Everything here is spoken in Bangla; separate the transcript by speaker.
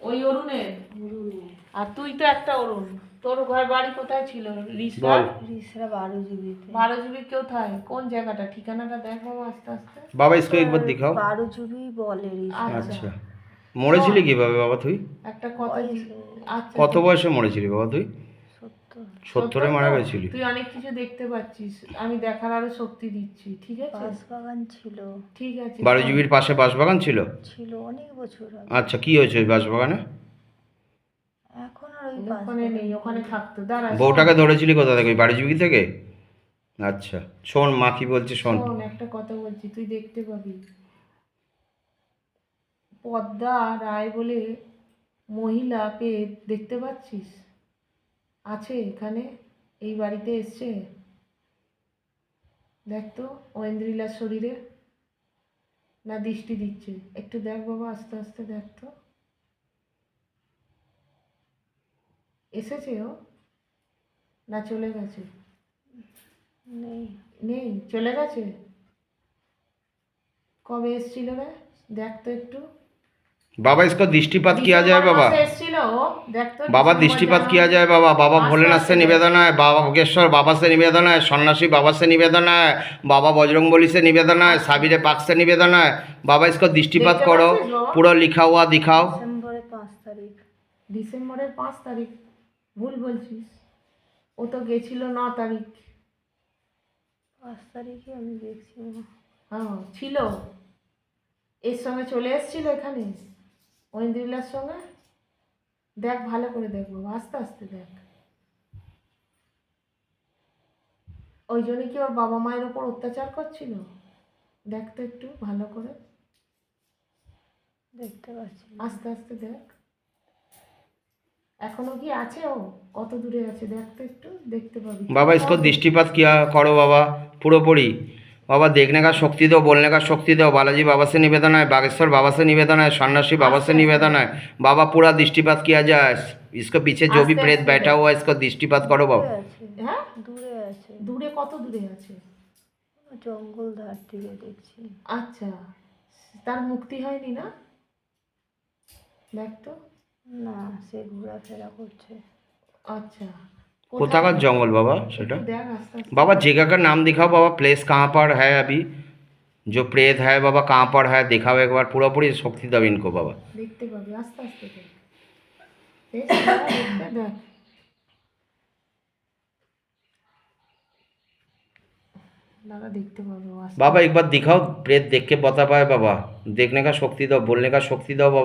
Speaker 1: ওই অরুণের। আর তুই তো একটা অরুণ। তোর ঘর বাড়ি কোথায় ছিল? রিসরা?
Speaker 2: রিসরা 12
Speaker 1: 12 কোথায়? কোন জায়গাটা? ঠিকানাটা দেখ বাবা আস্তে আস্তে।
Speaker 3: বাবা इसको एक बार दिखाओ।
Speaker 2: 12 বলে রিসরা।
Speaker 3: আচ্ছা, মরেছিলি কিভাবে বাবা তুই?
Speaker 1: একটা কথা আচ্ছা,
Speaker 3: কত বয়সে মরেছিলি বাবা তুই?
Speaker 2: 70
Speaker 3: 70-এ মারা গেছিলি?
Speaker 1: তুই অনেক কিছু দেখতে পাচ্ছিস, আমি দেখার আরো শক্তি দিচ্ছি, ঠিক আছে?
Speaker 2: বাঁশবাগান ছিল।
Speaker 1: ঠিক আছে।
Speaker 3: 12 পাশে বাঁশবাগান ছিল?
Speaker 2: ছিল অনেক বছর আগে।
Speaker 3: আচ্ছা, কি হয়েছে ওই বাঁশবাগানে?
Speaker 2: এখন আর ওই
Speaker 1: ওখানে নেই, ওখানে থাকতো। দাঁড়া,
Speaker 3: বউটাকে ধরেছিলি কোথা থেকে? ওই 12 থেকে? আচ্ছা, শোন মা কি বলছে শোন।
Speaker 1: শোন, একটা কথা বলছি, তুই দেখতে পাবি। পদ্মা রায় বলে মহিলা পেয়ে দেখতে পাচ্ছিস? আছে এখানে, এই বাড়িতে এসছে। দেখ তো ঐন্দ্রিলার শরীরে, না দৃষ্টি দিচ্ছে? একটু দেখ বাবা আস্তে আস্তে দেখ তো। এসেছে ও, না চলে গেছে?
Speaker 2: নেই।
Speaker 1: নেই, চলে গেছে। কবে এসেছিল রে? দেখ তো একটু।
Speaker 3: बाबा इसको दृष्टिपात किया जाए बाबा?
Speaker 1: এসেছিল ও, দেখ তো।
Speaker 3: बाबा दृष्टिपात किया जाए बाबा? बाबा भोलेनाथ से निवेदन है, बाबा भोगेश्वर बाबा से निवेदन है, सन्यासी बाबा से निवेदन है, बाबा बजरंगबली से निवेदन है, साबिरे पाक से निवेदन है। बाबा इसको दृष्टिपात करो, पूरा लिखा हुआ दिखाओ।
Speaker 2: ডিসেম্বরের 5 তারিখ।
Speaker 1: ডিসেম্বরের 5 তারিখ? ভুল বলছিস, ও তো গেছিল 9 তারিখ।
Speaker 2: 5 তারিখে আমি দেখছি।
Speaker 1: হ্যাঁ ছিল, এর সঙ্গে চলে এসেছিল এখানে ঐন্দ্রিলার সঙ্গে। দেখ ভালো করে দেখ বাবা, আস্তে আস্তে দেখ। ওই জন্য কি ওর বাবা মায়ের উপর অত্যাচার করছিল? দেখ তো একটু ভালো করে,
Speaker 2: দেখতে পাচ্ছি।
Speaker 1: আস্তে আস্তে দেখ। এখনো কি আছে ও? কত দূরে আছে দেখ তো একটু, দেখতে পাবি।
Speaker 3: बाबा इसको दृष्टिपात किया करो बाबा पूरी। बाबा देखने का शक्ति दो, बोलने का शक्ति दो। बालाजी बाबा से निवेदन है, बागेश्वर बाबा से निवेदन है, सन्यासी बाबा से निवेदन है। बाबा पूरा दृष्टिपात किया जाए। इसके पीछे जो भी प्रेत बैठा हुआ है इसको दृष्टिपात करो बाबा।
Speaker 1: হ্যাঁ
Speaker 2: দূরে আছে।
Speaker 1: দূরে? কত দূরে আছে?
Speaker 2: জঙ্গল ধার থেকে দেখছি।
Speaker 1: আচ্ছা, তার মুক্তি হয়নি না? দেখ তো।
Speaker 2: না, সে ঘোরাফেরা করছে।
Speaker 1: अच्छा,
Speaker 3: कोथाकार जंगल बाबा सेटा?
Speaker 1: देख आस्ते आस्ते।
Speaker 3: बाबा जगह का नाम दिखाओ बाबा, प्लेस कहाँ पर है अभी, जो प्रेत है बाबा कहाँ पर है दिखाओ एक बार, पूरी शक्ति दो इनको बाबा।
Speaker 1: देखते पाबी, आस्ते आस्ते देख। देख देखते देख। दादा देखते पाबो आस्ते।
Speaker 3: बाबा एक बार दिखाओ, प्रेत देख के बता पाए बाबा, देखने का शक्ति दो, बोलने का शक्ति दो बाबा।